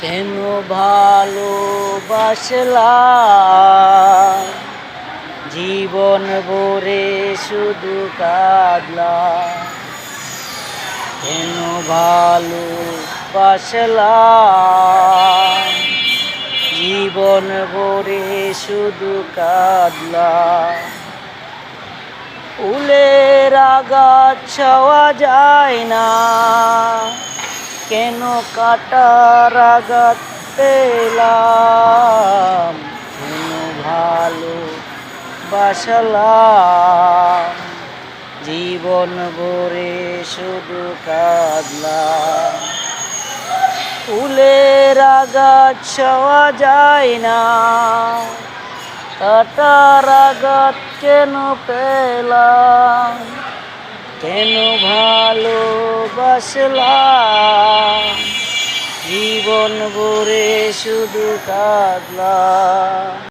কেন ভালোবাসলা জীবন ভরে শুধু কাঁদলা। কেন ভালোবাসলা জীবন ভরে শুধু কাঁদলা। ফুলের আঘাত ছোঁয়া যায় না, কেন কাটার আঘাত পেলাম। কেন ভালোবাসলাম জীবন ভরে শুধু কাঁদলাম। ফুলের আঘাত ছোঁয়া যায় না, কাটার আঘাত কেন পেলাম। কেন ভালোবাসলাম জীবন ভরে শুধু কাঁদলাম।